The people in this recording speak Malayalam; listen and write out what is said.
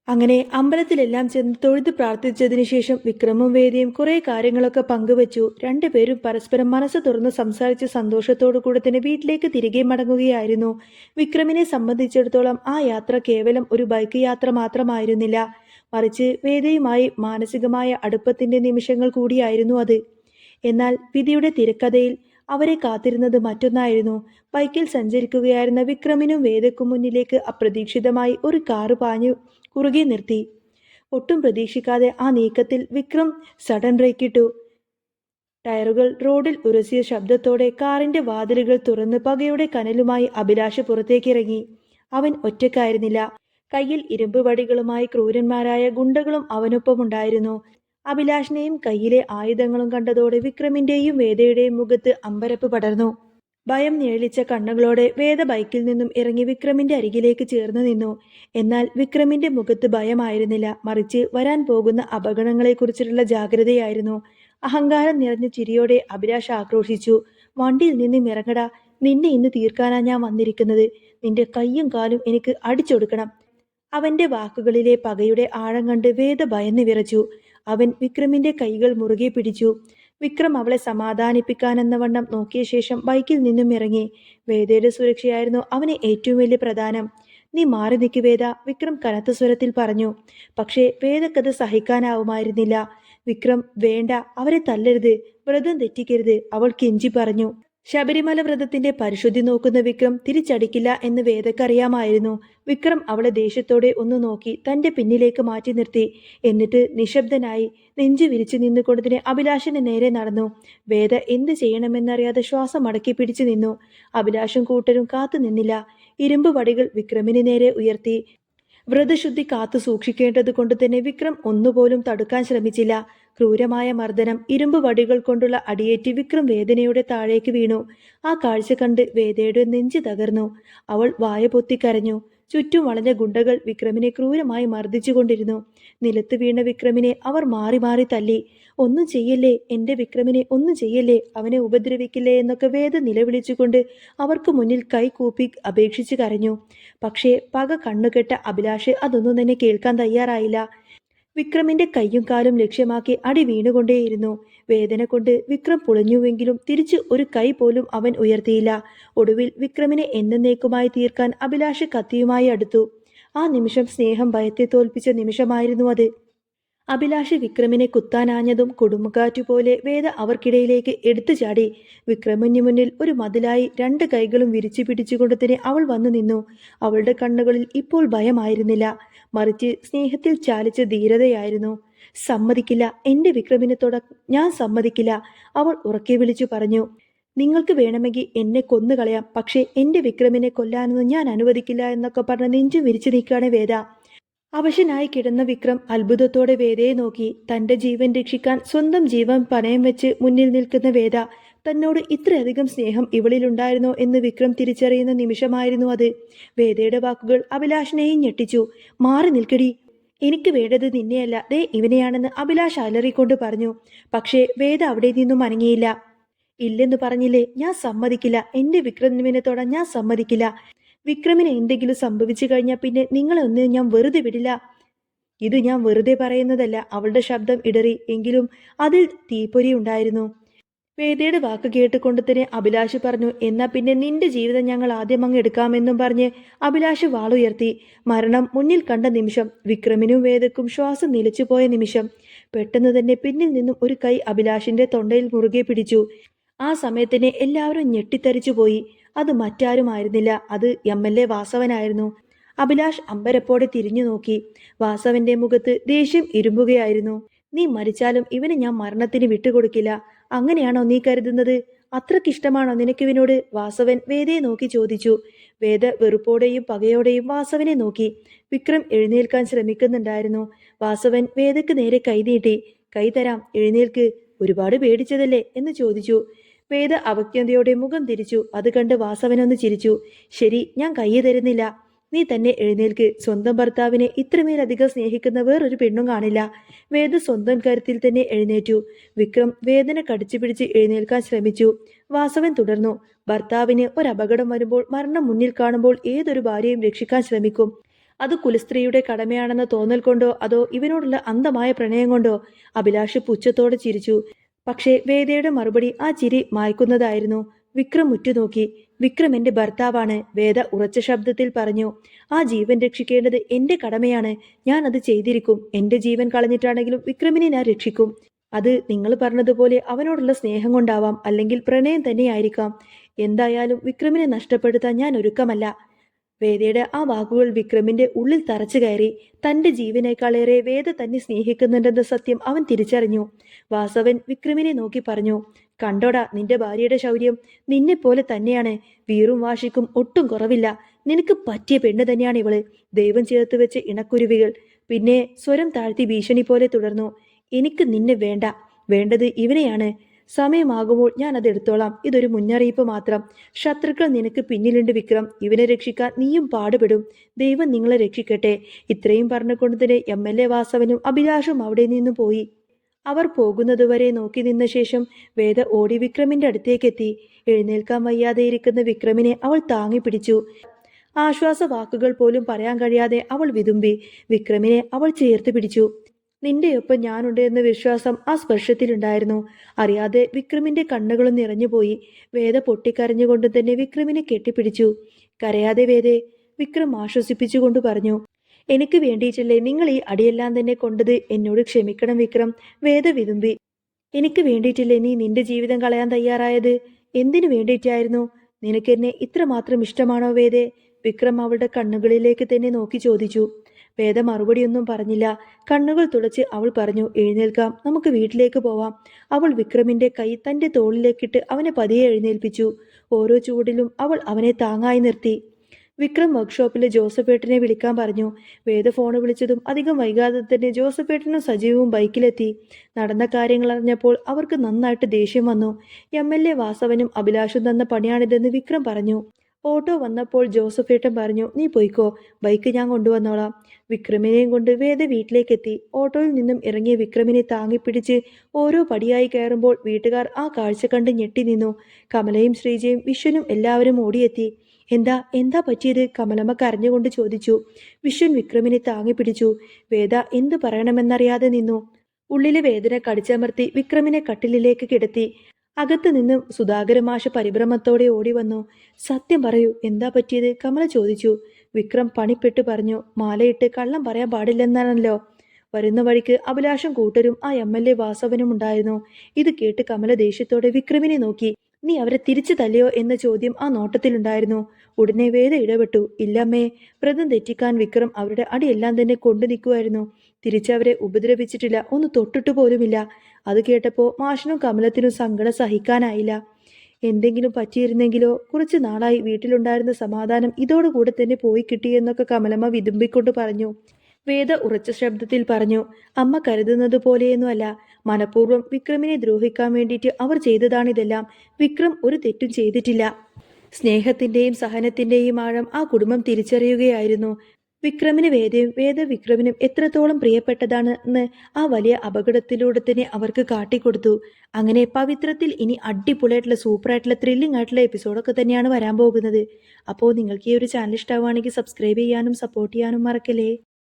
അങ്ങനെ അമ്പലത്തിലെല്ലാം ചെന്ന് തൊഴുത് പ്രാർത്ഥിച്ചതിനു ശേഷം വിക്രമും വേദിയും കുറെ കാര്യങ്ങളൊക്കെ പങ്കുവച്ചു. രണ്ടുപേരും പരസ്പരം മനസ്സ് തുറന്ന് സംസാരിച്ച് സന്തോഷത്തോടു കൂടെ തന്നെ വീട്ടിലേക്ക് തിരികെ മടങ്ങുകയായിരുന്നു. വിക്രമിനെ സംബന്ധിച്ചിടത്തോളം ആ യാത്ര കേവലം ഒരു ബൈക്ക് യാത്ര മാത്രമായിരുന്നില്ല, മറിച്ച് വേദയുമായി മാനസികമായ അടുപ്പത്തിന്റെ നിമിഷങ്ങൾ കൂടിയായിരുന്നു അത്. എന്നാൽ വിധിയുടെ തിരക്കഥയിൽ അവരെ കാത്തിരുന്നത് മറ്റൊന്നായിരുന്നു. ബൈക്കിൽ സഞ്ചരിക്കുകയായിരുന്ന വിക്രമിനും വേദയ്ക്കും മുന്നിലേക്ക് അപ്രതീക്ഷിതമായി ഒരു കാറ് പാഞ്ഞു കുറുകെ നിർത്തി. ഒട്ടും പ്രതീക്ഷിക്കാതെ ആ നീക്കത്തിൽ വിക്രം സഡൻ ബ്രേക്കിട്ടു. ടയറുകൾ റോഡിൽ ഉരസിയ ശബ്ദത്തോടെ കാറിന്റെ വാതിലുകൾ തുറന്ന് പകയുടെ കനലുമായി അഭിലാഷ് പുറത്തേക്കിറങ്ങി. അവൻ ഒറ്റക്കായിരുന്നില്ല. കയ്യിൽ ഇരുമ്പ് വടികളുമായി ക്രൂരന്മാരായ ഗുണ്ടകളും അവനൊപ്പമുണ്ടായിരുന്നു. അഭിലാഷിനെയും കയ്യിലെ ആയുധങ്ങളും കണ്ടതോടെ വിക്രമിന്റെയും വേദയുടെയും മുഖത്ത് അമ്പരപ്പ് പടർന്നു. ഭയം നിഴലിച്ച കണ്ണുകളോടെ വേദ ബൈക്കിൽ നിന്നും ഇറങ്ങി വിക്രമിന്റെ അരികിലേക്ക് ചേർന്ന് നിന്നു. എന്നാൽ വിക്രമിന്റെ മുഖത്ത് ഭയമായിരുന്നില്ല, മറിച്ച് വരാൻ പോകുന്ന അപകടങ്ങളെക്കുറിച്ചുള്ള ജാഗ്രതയായിരുന്നു. അഹങ്കാരം നിറഞ്ഞ ചിരിയോടെ അഭിലാഷ് ആക്രോശിച്ചു. വണ്ടിയിൽ നിന്നും ഇറങ്ങടാ, നിന്നെ ഇന്ന് തീർക്കാനാ ഞാൻ വന്നിരിക്കുന്നത്. നിന്റെ കയ്യും കാലും എനിക്ക് അടിച്ചൊടുക്കണം. അവന്റെ വാക്കുകളിലെ പകയുടെ ആഴം കണ്ട് വേദ ഭയന്ന് വിറച്ചു. അവൻ വിക്രമിന്റെ കൈകൾ മുറുകെ പിടിച്ചു. വിക്രം അവളെ സമാധാനിപ്പിക്കാനെന്ന വണ്ണം നോക്കിയ ശേഷം ബൈക്കിൽ നിന്നും ഇറങ്ങി. വേദയുടെ സുരക്ഷയായിരുന്നു അവന് ഏറ്റവും വലിയ പ്രധാനം. നീ മാറി നിൽക്ക് വേദ, വിക്രം കനത്ത സ്വരത്തിൽ പറഞ്ഞു. പക്ഷേ വേദക്കത് സഹിക്കാനാവുമായിരുന്നില്ല. വിക്രം, വേണ്ട, അവരെ തല്ലരുത്, വ്രതം തെറ്റിക്കരുത്, അവൾ കെഞ്ചി പറഞ്ഞു. ശബരിമല വ്രതത്തിന്റെ പരിശുദ്ധി നോക്കുന്ന വിക്രം തിരിച്ചടിക്കില്ല എന്ന് വേദക്കറിയാമായിരുന്നു. വിക്രം അവളെ ദേഷ്യത്തോടെ ഒന്ന് നോക്കി തന്റെ പിന്നിലേക്ക് മാറ്റി നിർത്തി. എന്നിട്ട് നിശബ്ദനായി നെഞ്ചു വിരിച്ചു നിന്നുകൊണ്ടതിന് അഭിലാഷിന് നേരെ നടന്നു. വേദ എന്ത് ചെയ്യണമെന്നറിയാതെ ശ്വാസം അടക്കി പിടിച്ചു നിന്നു. അഭിലാഷും കൂട്ടരും കാത്തു നിന്നില്ല. ഇരുമ്പ് വടികൾ വിക്രമിന് നേരെ ഉയർത്തി. വ്രതശുദ്ധി കാത്തു സൂക്ഷിക്കേണ്ടത് കൊണ്ട് തന്നെ വിക്രം ഒന്നുപോലും തടുക്കാൻ ശ്രമിച്ചില്ല. ക്രൂരമായ മർദ്ദനം, ഇരുമ്പ് വടികൾ കൊണ്ടുള്ള അടിയേറ്റ് വിക്രം വേദനയുടെ താഴേക്ക് വീണു. ആ കാഴ്ച കണ്ട് വേദയുടെ നെഞ്ച് തകർന്നു. അവൾ വായ പൊത്തിക്കരഞ്ഞു. ചുറ്റും വളഞ്ഞ ഗുണ്ടകൾ വിക്രമിനെ ക്രൂരമായി മർദ്ദിച്ചുകൊണ്ടിരുന്നു. നിലത്ത് വീണ വിക്രമിനെ അവർ മാറി മാറി തല്ലി. ഒന്നും ചെയ്യല്ലേ, എന്റെ വിക്രമിനെ ഒന്നും ചെയ്യല്ലേ, അവനെ ഉപദ്രവിക്കില്ലേ എന്നൊക്കെ വേദ നിലവിളിച്ചുകൊണ്ട് അവർക്ക് മുന്നിൽ കൈകൂപ്പി അപേക്ഷിച്ച് കരഞ്ഞു. പക്ഷേ പക കണ്ണുകെട്ട അഭിലാഷ് അതൊന്നും തന്നെ കേൾക്കാൻ തയ്യാറായില്ല. വിക്രമിന്റെ കയ്യും കാലും ലക്ഷ്യമാക്കി അടി വീണുകൊണ്ടേയിരുന്നു. വേദന കൊണ്ട് വിക്രം പുളഞ്ഞുവെങ്കിലും തിരിച്ച് ഒരു കൈ പോലും അവൻ ഉയർത്തിയില്ല. ഒടുവിൽ വിക്രമിനെ എന്നേക്കുമായി തീർക്കാൻ അഭിലാഷ് കത്തിയുമായി അടുത്തു. ആ നിമിഷം സ്നേഹം ഭയത്തെ തോൽപ്പിച്ച നിമിഷമായിരുന്നു അത്. അഭിലാഷ് വിക്രമിനെ കുത്താനാഞ്ഞതും കൊടുങ്കാറ്റുപോലെ വേദ അവർക്കിടയിലേക്ക് എടുത്തു ചാടി. വിക്രമിന് മുന്നിൽ ഒരു മതിലായി രണ്ട് കൈകളും വിരിച്ചു പിടിച്ചുകൊണ്ട് തന്നെ അവൾ വന്നു നിന്നു. അവളുടെ കണ്ണുകളിൽ ഇപ്പോൾ ഭയമായിരുന്നില്ല, മറിച്ച് സ്നേഹത്തിൽ ചാലിച്ച ധീരതയായിരുന്നു. സമ്മതിക്കില്ല, എന്റെ വിക്രമിനെ ഞാൻ സമ്മതിക്കില്ല, അവൾ ഉറക്കെ വിളിച്ചു പറഞ്ഞു. നിങ്ങൾക്ക് വേണമെങ്കിൽ എന്നെ കൊന്നുകളയാം, പക്ഷേ എന്റെ വിക്രമിനെ കൊല്ലാനൊന്നും ഞാൻ അനുവദിക്കില്ല എന്നൊക്കെ പറഞ്ഞ് നെഞ്ചു വിരിച്ചു നിൽക്കുകയാണ് വേദ. അവശനായി കിടന്ന വിക്രം അത്ഭുതത്തോടെ വേദയെ നോക്കി. തന്റെ ജീവൻ രക്ഷിക്കാൻ സ്വന്തം ജീവൻ പണയം വെച്ച് മുന്നിൽ നിൽക്കുന്ന വേദ. തന്നോട് ഇത്രയധികം സ്നേഹം ഇവളിലുണ്ടായിരുന്നോ എന്ന് വിക്രം തിരിച്ചറിയുന്ന നിമിഷമായിരുന്നു അത്. വേദയുടെ വാക്കുകൾ അഭിലാഷിനെയും ഞെട്ടിച്ചു. മാറി നിൽക്കടി, എനിക്ക് വേണ്ടത് നിന്നെയല്ല, ദേ ഇവനെയാണെന്ന് അഭിലാഷ് അലറിക്കൊണ്ട് പറഞ്ഞു. പക്ഷേ വേദ അവിടെ നിന്നും അനങ്ങിയില്ല. ഇല്ലെന്ന് പറഞ്ഞില്ലേ, ഞാൻ സമ്മതിക്കില്ല, എന്റെ വിക്രമിനെ തൊടാൻ ഞാൻ സമ്മതിക്കില്ല. വിക്രമിന് എന്തെങ്കിലും സംഭവിച്ചു കഴിഞ്ഞാൽ പിന്നെ നിങ്ങളെ ഒന്നും ഞാൻ വെറുതെ വിടില്ല. ഇത് ഞാൻ വെറുതെ പറയുന്നതല്ല. അവളുടെ ശബ്ദം ഇടറി, എങ്കിലും അതിൽ തീപ്പൊരി ഉണ്ടായിരുന്നു. വേദയുടെ വാക്ക് കേട്ടുകൊണ്ട് തന്നെ അഭിലാഷ് പറഞ്ഞു. എന്നാ പിന്നെ നിന്റെ ജീവിതം ഞങ്ങൾ ആദ്യം അങ്ങ് എടുക്കാമെന്നും പറഞ്ഞ് അഭിലാഷ് വാളുയർത്തി. മരണം മുന്നിൽ കണ്ട നിമിഷം വിക്രമിനും വേദക്കും ശ്വാസം നിലച്ചുപോയ നിമിഷം. പെട്ടെന്ന് തന്നെ പിന്നിൽ നിന്നും ഒരു കൈ അഭിലാഷിന്റെ തൊണ്ടയിൽ മുറുകെ പിടിച്ചു. ആ സമയത്തിന് എല്ലാവരും ഞെട്ടിത്തരിച്ചു പോയി. അത് മറ്റാരുമായിരുന്നില്ല, അത് MLA വാസവനായിരുന്നു. അഭിലാഷ് അമ്പരപ്പോടെ തിരിഞ്ഞു നോക്കി. വാസവന്റെ മുഖത്ത് ദേഷ്യം ഇരുമ്പുകയായിരുന്നു. നീ മരിച്ചാലും ഇവന് ഞാൻ മരണത്തിന് വിട്ടുകൊടുക്കില്ല. അങ്ങനെയാണോ നീ കരുതുന്നത്? അത്രക്കിഷ്ടമാണോ നിനക്കിവനോട്? വാസവൻ വേദയെ നോക്കി ചോദിച്ചു. വേദ വെറുപ്പോടെയും പകയോടെയും വാസവനെ നോക്കി. വിക്രം എഴുന്നേൽക്കാൻ ശ്രമിക്കുന്നുണ്ടായിരുന്നു. വാസവൻ വേദക്ക് നേരെ കൈ നീട്ടി. കൈ തരാം, എഴുന്നേൽക്ക്, ഒരുപാട് പേടിച്ചതല്ലേ എന്ന് ചോദിച്ചു. വേദ അവജ്ഞതയോടെ മുഖം തിരിച്ചു. അത് കണ്ട് വാസവനൊന്ന് ചിരിച്ചു. ശരി, ഞാൻ കൈ തരുന്നില്ല, നീ തന്നെ എഴുന്നേൽക്ക്. സ്വന്തം ഭർത്താവിനെ ഇത്രമേലധികം സ്നേഹിക്കുന്ന വേറൊരു പെണ്ണും കാണില്ല. വേദ സ്വന്തം കരുത്തിൽ തന്നെ എഴുന്നേറ്റു. വിക്രം വേദന കടിച്ചു പിടിച്ച് എഴുന്നേൽക്കാൻ ശ്രമിച്ചു. വാസവൻ തുടർന്നു. ഭർത്താവിന് ഒരപകടം വരുമ്പോൾ, മരണം മുന്നിൽ കാണുമ്പോൾ ഏതൊരു ഭാര്യയും രക്ഷിക്കാൻ ശ്രമിക്കും. അത് കുലസ്ത്രീയുടെ കടമയാണെന്ന തോന്നൽ കൊണ്ടോ അതോ ഇവനോടുള്ള അന്ധമായ പ്രണയം കൊണ്ടോ? അഭിലാഷ് പുച്ഛത്തോടെ ചിരിച്ചു. പക്ഷേ വേദയുടെ മറുപടി ആ ചിരി മായ്ക്കുന്നതായിരുന്നു. വിക്രം ഉറ്റുനോക്കി. വിക്രം എന്റെ ഭർത്താവാണ്, വേദ ഉറച്ച ശബ്ദത്തിൽ പറഞ്ഞു. ആ ജീവൻ രക്ഷിക്കേണ്ടത് എന്റെ കടമയാണ്. ഞാൻ അത് ചെയ്തിരിക്കും. എന്റെ ജീവൻ കളഞ്ഞിട്ടാണെങ്കിലും വിക്രമിനെ ഞാൻ രക്ഷിക്കും. അത് നിങ്ങൾ പറഞ്ഞതുപോലെ അവനോടുള്ള സ്നേഹം കൊണ്ടാവാം, അല്ലെങ്കിൽ പ്രണയം തന്നെയായിരിക്കാം. എന്തായാലും വിക്രമിനെ നഷ്ടപ്പെടുത്താൻ ഞാൻ ഒരുക്കമല്ല. വേദയുടെ ആ വാക്കുകൾ വിക്രമിന്റെ ഉള്ളിൽ തറച്ചു കയറി. തന്റെ ജീവനേക്കാളേറെ വേദ തന്നെ സ്നേഹിക്കുന്നുണ്ടെന്ന സത്യം അവൻ തിരിച്ചറിഞ്ഞു. വാസവൻ വിക്രമിനെ നോക്കി പറഞ്ഞു, കണ്ടോടാ നിന്റെ ഭാര്യയുടെ ശൗര്യം. നിന്നെപ്പോലെ തന്നെയാണ്. വീറും വാശിക്കും ഒട്ടും കുറവില്ല. നിനക്ക് പറ്റിയ പെണ്ണ് തന്നെയാണ് ഇവള്. ദൈവം ചേർത്ത് വെച്ച് ഇണക്കുരുവികൾ. പിന്നെ സ്വരം താഴ്ത്തി ഭീഷണി പോലെ തുടർന്നു, എനിക്ക് നിന്നെ വേണ്ട. വേണ്ടത് ഇവനെയാണ്. സമയമാകുമ്പോൾ ഞാൻ അത് എടുത്തോളാം. ഇതൊരു മുന്നറിയിപ്പ് മാത്രം. ശത്രുക്കൾ നിനക്ക് പിന്നിലുണ്ട് വിക്രം. ഇവനെ രക്ഷിക്കാൻ നീയും പാടുപെടും. ദൈവം നിങ്ങളെ രക്ഷിക്കട്ടെ. ഇത്രയും പറഞ്ഞുകൊണ്ട് തന്നെ MLA വാസവനും അഭിലാഷും അവിടെ നിന്ന് പോയി. അവർ പോകുന്നതുവരെ നോക്കി നിന്ന ശേഷം വേദ ഓടി വിക്രമിന്റെ അടുത്തേക്കെത്തി. എഴുന്നേൽക്കാൻ വയ്യാതെ ഇരിക്കുന്ന വിക്രമിനെ അവൾ താങ്ങി പിടിച്ചു. ആശ്വാസ വാക്കുകൾ പോലും പറയാൻ കഴിയാതെ അവൾ വിതുമ്പി. വിക്രമിനെ അവൾ ചേർത്ത് പിടിച്ചു. നിന്റെയൊപ്പം ഞാനുണ്ട് എന്ന വിശ്വാസം ആ സ്പർശത്തിലുണ്ടായിരുന്നു. അറിയാതെ വിക്രമിന്റെ കണ്ണുകളും നിറഞ്ഞുപോയി. വേദ പൊട്ടിക്കരഞ്ഞുകൊണ്ട് തന്നെ വിക്രമിനെ കെട്ടിപ്പിടിച്ചു. കരയാതെ വേദേ, വിക്രം ആശ്വസിപ്പിച്ചുകൊണ്ട് പറഞ്ഞു. എനിക്ക് വേണ്ടിയിട്ടല്ലേ നിങ്ങൾ ഈ അടിയെല്ലാം തന്നെ കൊണ്ടത്. എന്നോട് ക്ഷമിക്കണം വിക്രം, വേദ വിതുമ്പി. എനിക്ക് വേണ്ടിയിട്ടില്ലേ നീ നിന്റെ ജീവിതം കളയാൻ തയ്യാറായത്? എന്തിനു വേണ്ടിയിട്ടായിരുന്നു? നിനക്കെന്നെ ഇത്രമാത്രം ഇഷ്ടമാണോ വേദേ? വിക്രം അവളുടെ കണ്ണുകളിലേക്ക് തന്നെ നോക്കി ചോദിച്ചു. വേദ മറുപടിയൊന്നും പറഞ്ഞില്ല. കണ്ണുകൾ തുടച്ച് അവൾ പറഞ്ഞു, എഴുന്നേൽക്കാം, നമുക്ക് വീട്ടിലേക്ക് പോവാം. അവൾ വിക്രമിന്റെ കൈ തന്റെ തോളിലേക്കിട്ട് അവനെ പതിയെ എഴുന്നേൽപ്പിച്ചു. ഓരോ ചൂടിലും അവൾ അവനെ താങ്ങായി നിർത്തി. വിക്രം വർക്ക്ഷോപ്പിലെ ജോസഫേട്ടനെ വിളിക്കാൻ പറഞ്ഞു. വേദ ഫോണ് വിളിച്ചതും അധികം വൈകാതെ തന്നെ ജോസഫേട്ടനും സജീവവും ബൈക്കിലെത്തി. നടന്ന കാര്യങ്ങൾ അറിഞ്ഞപ്പോൾ അവർക്ക് നന്നായിട്ട് ദേഷ്യം വന്നു. MLA വാസവനും അഭിലാഷും തന്ന പണിയാണിതെന്ന് വിക്രം പറഞ്ഞു. ഓട്ടോ വന്നപ്പോൾ ജോസഫേട്ടൻ പറഞ്ഞു, നീ പോയിക്കോ, ബൈക്ക് ഞാൻ കൊണ്ടുവന്നോളാം. വിക്രമിനെയും കൊണ്ട് വേദ വീട്ടിലേക്കെത്തി. ഓട്ടോയിൽ നിന്നും ഇറങ്ങിയ വിക്രമിനെ താങ്ങിപ്പിടിച്ച് ഓരോ പടിയായി കയറുമ്പോൾ വീട്ടുകാർ ആ കാഴ്ച കണ്ട് ഞെട്ടി നിന്നു. കമലയും ശ്രീജയും വിശ്വനും എല്ലാവരും ഓടിയെത്തി. എന്താ എന്താ പറ്റിയത്? കമലമ്മ കരഞ്ഞുകൊണ്ട് ചോദിച്ചു. വിശ്വൻ വിക്രമിനെ താങ്ങിപ്പിടിച്ചു. വേദ എന്തു പറയണമെന്നറിയാതെ നിന്നു. ഉള്ളിലെ വേദന കടിച്ചമർത്തി വിക്രമിനെ കട്ടിലിലേക്ക് കിടത്തി. അകത്തു നിന്നും സുധാകരമാഷ പരിഭ്രമത്തോടെ ഓടി വന്നു. സത്യം പറയൂ, എന്താ പറ്റിയത്? കമല ചോദിച്ചു. വിക്രം പണിപ്പെട്ടു പറഞ്ഞു. മാലയിട്ട് കള്ളം പറയാൻ പാടില്ലെന്നാണല്ലോ. വരുന്ന വഴിക്ക് അഭിലാഷം കൂട്ടരും ആ MLA വാസവനും ഉണ്ടായിരുന്നു. ഇത് കേട്ട് കമല ദേഷ്യത്തോടെ വിക്രമിനെ നോക്കി. നീ അവരെ തിരിച്ചു തല്ലിയോ എന്ന ചോദ്യം ആ നോട്ടത്തിലുണ്ടായിരുന്നു. ഉടനെ വേദ ഇടപെട്ടു. ഇല്ലമ്മേ, വ്രതം തെറ്റിക്കാൻ വിക്രം അവരുടെ അടിയെല്ലാം തന്നെ കൊണ്ടു നിൽക്കുമായിരുന്നു. തിരിച്ചവരെ ഉപദ്രവിച്ചിട്ടില്ല, ഒന്ന് തൊട്ടിട്ടു പോലുമില്ല. അത് കേട്ടപ്പോൾ മാഷിനും കമലത്തിനും സങ്കടം സഹിക്കാനായില്ല. എന്തെങ്കിലും പറ്റിയിരുന്നെങ്കിലോ? കുറച്ചു നാളായി വീട്ടിലുണ്ടായിരുന്ന സമാധാനം ഇതോടുകൂടെ തന്നെ പോയി കിട്ടിയെന്നൊക്കെ കമലമ്മ വിതുമ്പിക്കൊണ്ട് പറഞ്ഞു. വേദ ഉറച്ച ശബ്ദത്തിൽ പറഞ്ഞു, അമ്മ കരുതുന്നത് പോലെയൊന്നുമല്ല. മനഃപൂർവ്വം വിക്രമിനെ ദ്രോഹിക്കാൻ വേണ്ടിയിട്ട് അവർ ചെയ്തതാണിതെല്ലാം. വിക്രം ഒരു തെറ്റും ചെയ്തിട്ടില്ല. സ്നേഹത്തിന്റെയും സഹനത്തിന്റെയും ആഴം ആ കുടുംബം തിരിച്ചറിയുകയായിരുന്നു. വിക്രമിന് വേദയും വേദ വിക്രമിനും എത്രത്തോളം പ്രിയപ്പെട്ടതാണെന്ന് ആ വലിയ അപകടത്തിലൂടെ തന്നെ അവർക്ക് കാട്ടിക്കൊടുത്തു. അങ്ങനെ പവിത്രത്തിൽ ഇനി അടിപൊളിയായിട്ടുള്ള സൂപ്പറായിട്ടുള്ള ത്രില്ലിംഗ് ആയിട്ടുള്ള എപ്പിസോഡൊക്കെ തന്നെയാണ് വരാൻ പോകുന്നത്. അപ്പോൾ നിങ്ങൾക്ക് ഈ ഒരു ചാനൽ ഇഷ്ടമാവുകയാണെങ്കിൽ സബ്സ്ക്രൈബ് ചെയ്യാനും സപ്പോർട്ട് ചെയ്യാനും മറക്കല്ലേ.